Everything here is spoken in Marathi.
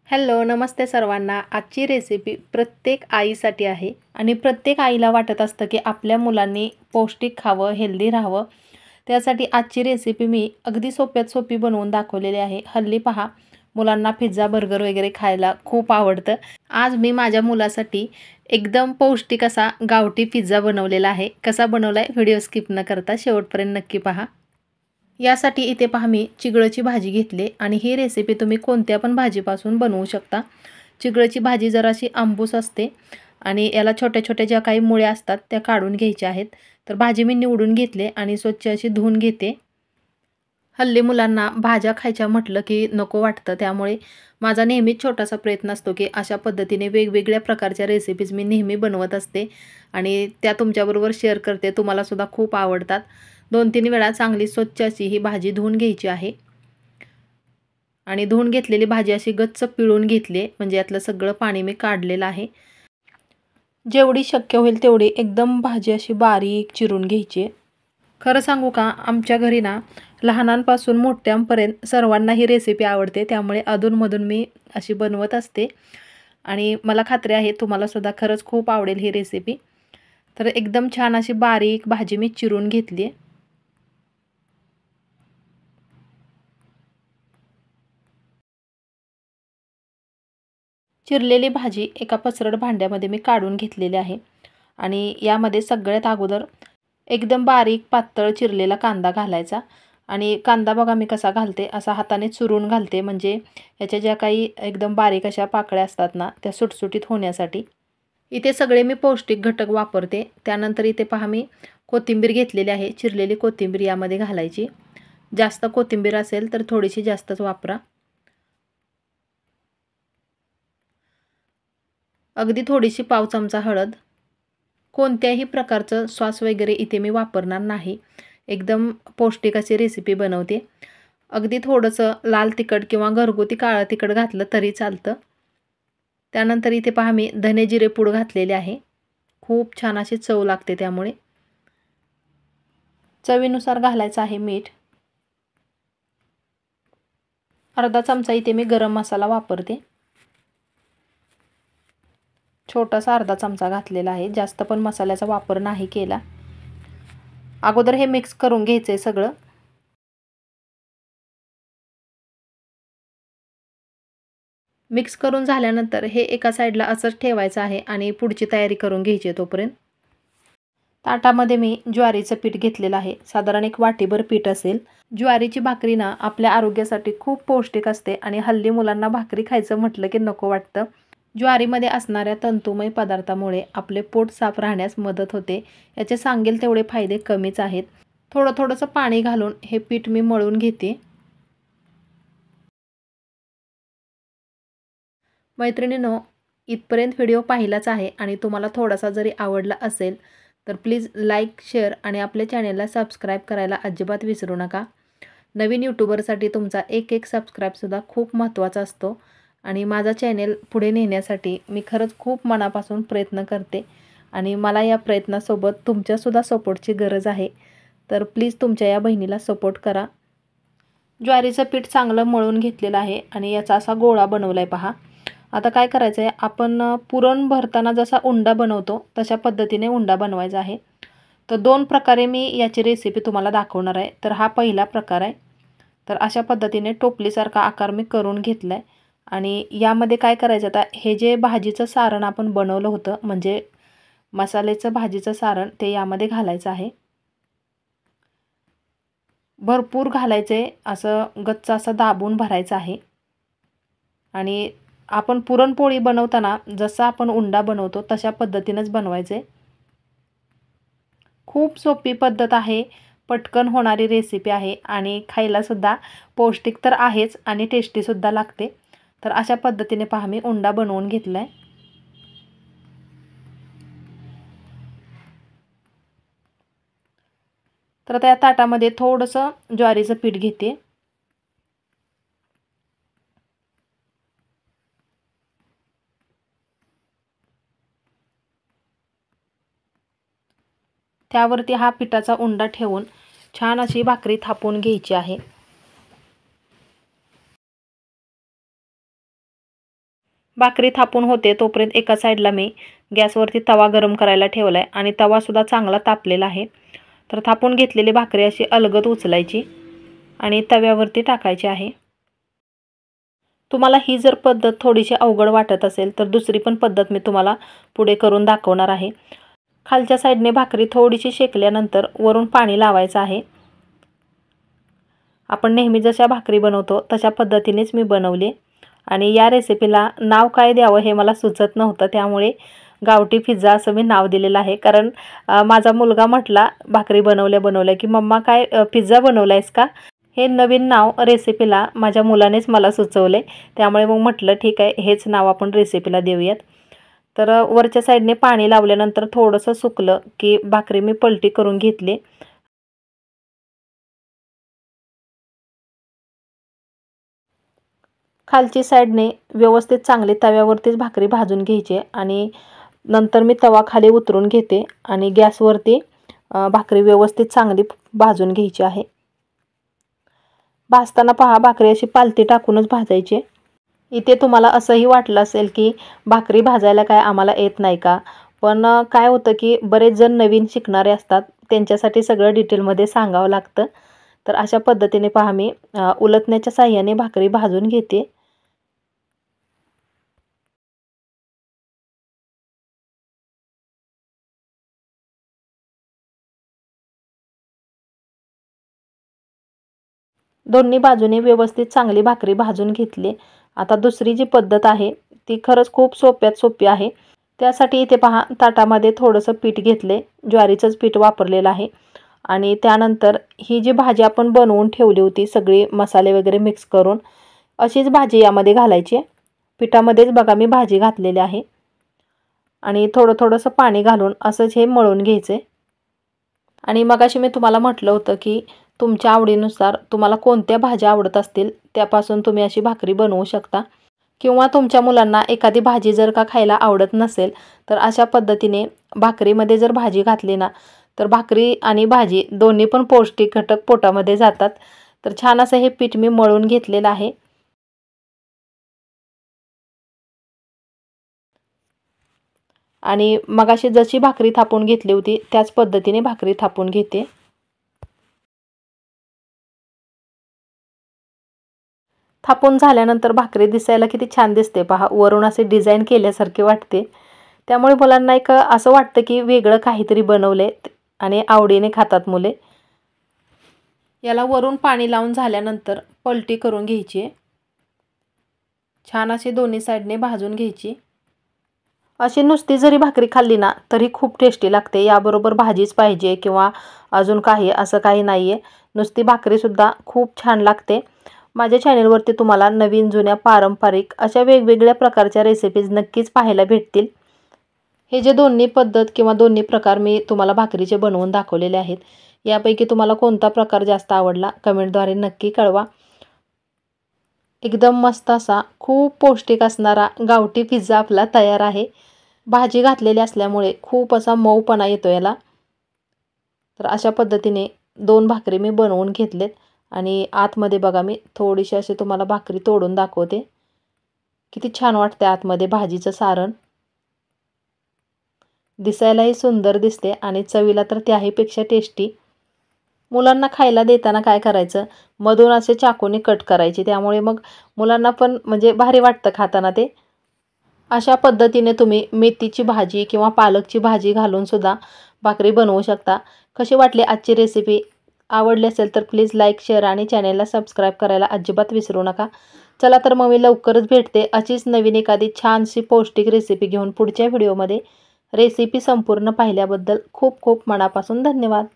हॅलो, नमस्ते सर्वांना। आजची रेसिपी प्रत्येक आईसाठी आहे आणि प्रत्येक आईला वाटत असतं की आपल्या मुलांनी पौष्टिक खावं, हेल्दी राहावं। त्यासाठी आजची रेसिपी मी अगदी सोप्यात सोपी बनवून दाखवलेली आहे। हल्ली पहा, मुलांना पिझ्झा, बर्गर वगैरे खायला खूप आवडतं। आज मी माझ्या मुलासाठी एकदम पौष्टिक असा गावठी पिझ्झा बनवलेला आहे। कसा बनवलाय व्हिडिओ स्किप न करता शेवटपर्यंत नक्की पहा। यासाठी इथे पहा मी चिगळची भाजी घेतली आणि ही रेसिपी तुम्ही कोणत्या पण भाजीपासून बनवू शकता। चिगळची भाजी जराशी आंबूस असते आणि याला छोट्या-छोट्या ज्या काही मुळ्या असतात त्या काढून घ्यायच्या आहेत। तर भाजी मी निवडून घेतली आणि स्वच्छ अशी धुवून घेते। हल्ली मुलांना भाज्या खायच्या म्हटलं की नको वाटतं, त्यामुळे माझा नेहमीच छोटासा प्रयत्न असतो की अशा पद्धतीने वेगवेगळ्या प्रकारच्या रेसिपीज मी नेहमी बनवत असते आणि त्या तुमच्याबरोबर शेअर करते। तुम्हाला सुद्धा खूप आवडतात। 2-3 वेळा चांगली स्वच्छ अशी ही भाजी धुवून घ्यायची आहे आणि धुवून घेतलेली भाजी अशी गच्च पिळून घेतली, म्हणजे यातलं सगळं पाणी मी काढलेलं आहे। जेवढी शक्य होईल तेवढी एकदम भाजी अशी बारीक चिरून घ्यायची। खरं सांगू का, आमच्या घरी ना लहानांपासून मोठ्यांपर्यंत सर्वांना ही रेसिपी आवडते, त्यामुळे अधूनमधून मी अशी बनवत असते आणि मला खात्री आहे तुम्हाला सुद्धा खरंच खूप आवडेल ही रेसिपी। तर एकदम छान अशी बारीक भाजी मी चिरून घेतली आहे। चिरलेली भाजी एका पसरट भांड्यामध्ये मी काढून घेतलेली आहे आणि यामध्ये सगळ्यात अगोदर एकदम बारीक पातळ चिरलेला कांदा घालायचा आणि कांदा बघा मी कसा घालते, असा हाताने चुरून घालते, म्हणजे ह्याच्या ज्या काही एकदम बारीक अशा पाकळ्या असतात ना त्या सुटसुटीत होण्यासाठी। इथे सगळे मी पौष्टिक घटक वापरते। त्यानंतर इथे पहा मी कोथिंबीर घेतलेली आहे, चिरलेली कोथिंबीर यामध्ये घालायची। जास्त कोथिंबीर असेल तर थोडीशी जास्तच वापरा। अगदी थोडीशी पाव चमचा हळद। कोणत्याही प्रकारचं सॉस वगैरे इथे मी वापरणार नाही, एकदम पौष्टिक अशी रेसिपी बनवते। अगदी थोडंसं लाल तिखट किंवा घरगुती काळं तिखट घातलं तरी चालतं। त्यानंतर इथे पहा मी धने जिरे पूड घातलेले आहे, खूप छान अशी चव लागते त्यामुळे। चवीनुसार घालायचं आहे मीठ। अर्धा चमचा इथे मी गरम मसाला वापरते, छोटासा अर्धा चमचा घातलेला आहे, जास्त पण मसाल्याचा वापर नाही केला। अगोदर हे मिक्स करून घ्यायचं आहे सगळं। मिक्स करून झाल्यानंतर हे एका साईडला असंच ठेवायचं आहे आणि पुढची तयारी करून घ्यायची आहे तोपर्यंत। ताटामध्ये मी ज्वारीचं पीठ घेतलेलं आहे, साधारण एक वाटीभर पीठ असेल। ज्वारीची भाकरी ना आपल्या आरोग्यासाठी खूप पौष्टिक असते आणि हल्ली मुलांना भाकरी खायचं म्हटलं की नको वाटतं। ज्वारीमध्ये असणाऱ्या तंतुमय पदार्थामुळे आपले पोट साफ राहण्यास मदत होते। याचे सांगेल तेवढे फायदे कमीच आहेत। थोडंसं पाणी घालून हे पीठ मी मळून घेते। मैत्रिणींनो, इथपर्यंत व्हिडिओ पाहिलाच आहे आणि तुम्हाला थोडासा जरी आवडला असेल तर प्लीज लाईक, शेअर आणि आपल्या चॅनेलला सबस्क्राईब करायला अजिबात विसरू नका। नवीन यूट्यूबरसाठी तुमचा एक सबस्क्राईबसुद्धा खूप महत्त्वाचा असतो आणि माझा चॅनेल पुढे नेण्यासाठी मी खरंच खूप मनापासून प्रयत्न करते आणि मला या प्रयत्नासोबत तुमच्यासुद्धा सपोर्टची गरज आहे। तर प्लीज तुमच्या या बहिणीला सपोर्ट करा। ज्वारीचं पीठ चांगलं मळून घेतलेलं आहे आणि याचा असा गोळा बनवला आहे पहा। आता काय करायचं आहे, आपण पुरण भरताना जसा उंडा बनवतो तशा पद्धतीने उंडा बनवायचा आहे। तर 2 प्रकारे मी याची रेसिपी तुम्हाला दाखवणार आहे। तर हा पहिला प्रकार आहे। तर अशा पद्धतीने टोपलीसारखा आकार मी करून घेतला आहे आणि यामध्ये काय करायचं, आता हे जे भाजीचं सारण आपण बनवलं होतं, म्हणजे मसाल्याचं भाजीचं सारण, ते यामध्ये घालायचं आहे। भरपूर घालायचं आहे, असं गच्च असं दाबून भरायचं आहे आणि आपण पुरणपोळी बनवताना जसा आपण उंडा बनवतो तशा पद्धतीनेच बनवायचे। खूप सोपी पद्धत आहे, पटकन होणारी रेसिपी आहे आणि खायलासुद्धा पौष्टिक तर आहेच आणि टेस्टीसुद्धा लागते। तर अशा पद्धतीने पहा मी उंडा बनवून घेतला आहे। तर त्या ताटामध्ये थोडंसं ज्वारीचं पीठ घेते। त्यावरती हा पिठाचा उंडा ठेवून छान अशी भाकरी थापून घ्यायची आहे। भाकरी थापून होते तोपर्यंत एका साईडला मी गॅसवरती तवा गरम करायला ठेवला आहे आणि तवासुद्धा चांगला तापलेला आहे। तर थापून घेतलेली भाकरी अशी अलगद उचलायची आणि तव्यावरती टाकायची आहे। तुम्हाला ही जर पद्धत थोडीशी अवघड वाटत असेल तर दुसरी पण पद्धत मी तुम्हाला पुढे करून दाखवणार आहे। खालच्या साईडने भाकरी थोडीशी शेकल्यानंतर वरून पाणी लावायचं आहे। आपण नेहमी जशा भाकरी बनवतो तशा पद्धतीनेच मी बनवली आणि या रेसिपीला नाव काय द्यावं हे मला सुचत नव्हतं, त्यामुळे गावठी पिझ्झा असं मी नाव दिलेलं आहे। कारण माझा मुलगा म्हटला भाकरी बनवल्या की मम्मा काय पिझ्झा बनवलायस का? हे नवीन नाव रेसिपीला माझ्या मुलानेच मला सुचवले, त्यामुळे मग म्हटलं ठीक आहे हेच नाव आपण रेसिपीला देऊयात। तर वरच्या साईडने पाणी लावल्यानंतर थोडंसं सुकलं की भाकरी मी पलटी करून घेतली। खालची साईडने व्यवस्थित चांगली तव्यावरतीच भाकरी भाजून घ्यायची आणि नंतर मी तवा खाली उतरून घेते आणि गॅसवरती भाकरी व्यवस्थित चांगली भाजून घ्यायची आहे। भाजताना पहा भाकरी अशी पालती टाकूनच भाजायची। इथे तुम्हाला असंही वाटलं असेल की भाकरी भाजायला काय आम्हाला येत नाही का? पण काय होतं की बरेच जण नवीन शिकणारे असतात, त्यांच्यासाठी सगळं डिटेलमध्ये सांगावं लागतं। तर अशा पद्धतीने पहा मी उलटण्याच्या साहाय्याने भाकरी भाजून घेते। दोन्ही बाजूने व्यवस्थित चांगली भाकरी भाजून घेतली। आता दुसरी जी पद्धत आहे ती खरंच खूप सोप्यात सोपी आहे। त्यासाठी इथे पहा ताटामध्ये थोडंसं पीठ घेतले, ज्वारीचंच पीठ वापरलेलं आहे आणि त्यानंतर ही जी भाजी आपण बनवून ठेवली होती सगळी मसाले वगैरे मिक्स करून अशीच भाजी यामध्ये घालायची आहे। पिठामध्येच बघा मी भाजी घातलेली आहे आणि थोडंसं पाणी घालून असंच हे मळून घ्यायचे। आणि मगाशी मी तुम्हाला म्हटलं होतं की तुमच्या आवडीनुसार तुम्हाला कोणत्या भाज्या आवडत असतील त्यापासून तुम्ही अशी भाकरी बनवू शकता, किंवा तुमच्या मुलांना एखादी भाजी जर का खायला आवडत नसेल तर अशा पद्धतीने भाकरीमध्ये जर भाजी घातली ना तर भाकरी आणि भाजी दोन्ही पण पौष्टिक घटक पोटामध्ये जातात। तर छान असं हे पीठ मी मळून घेतलेलं आहे आणि मगाशी जशी भाकरी थापून घेतली होती त्याच पद्धतीने भाकरी थापून घेते। थापून झाल्यानंतर भाकरी दिसायला किती छान दिसते पहा, वरून असे डिझाईन केल्यासारखे वाटते। त्यामुळे मुलांना एक असं वाटतं की वेगळं काहीतरी बनवले आणि आवडीने खातात मुले। याला वरून पाणी लावून झाल्यानंतर पलटी करून घ्यायची, छान अशी दोन्ही साईडने भाजून घ्यायची। अशी नुसती जरी भाकरी खाल्ली ना तरी खूप टेस्टी लागते, याबरोबर भाजीच पाहिजे किंवा अजून काही असं काही नाही आहे, नुसती भाकरीसुद्धा खूप छान लागते। माझ्या चॅनलवरती तुम्हाला नवीन जुन्या पारंपरिक अशा वेगवेगळ्या प्रकारच्या रेसिपीज नक्कीच पाहायला भेटतील। हे जे दोन्ही पद्धत किंवा दोन्ही प्रकार मी तुम्हाला भाकरीचे बनवून दाखवलेले आहेत, यापैकी तुम्हाला कोणता प्रकार जास्त आवडला कमेंटद्वारे नक्की कळवा। एकदम मस्त असा खूप पौष्टिक असणारा गावठी पिझ्झा आपला तयार आहे। भाजी घातलेली असल्यामुळे खूप असा मऊपणा येतो याला। तर अशा पद्धतीने दोन भाकरी मी बनवून घेतलेत आणि आतमध्ये बघा मी थोडीशी अशी तुम्हाला भाकरी तोडून दाखवते, किती छान वाटते आतमध्ये भाजीचं सारण, दिसायलाही सुंदर दिसते आणि चवीला तर त्याहीपेक्षा टेस्टी। मुलांना खायला देताना काय करायचं, मधून असे चाकूने कट करायचे, त्यामुळे मग मुलांना पण म्हणजे भारी वाटतं खाताना ते। अशा पद्धतीने तुम्ही मेथीची भाजी किंवा पालकची भाजी घालून सुद्धा भाकरी बनवू शकता। कशी वाटली आजची रेसिपी? आवडली असेल तर प्लीज लाईक, शेअर आणि चॅनेलला सबस्क्राईब करायला अजिबात विसरू नका। चला तर मग मी लवकरच भेटते अशीच नवीन एखादी छानशी पौष्टिक रेसिपी घेऊन पुढच्या व्हिडिओमध्ये। रेसिपी संपूर्ण पाहिल्याबद्दल खूप खूप मनापासून धन्यवाद।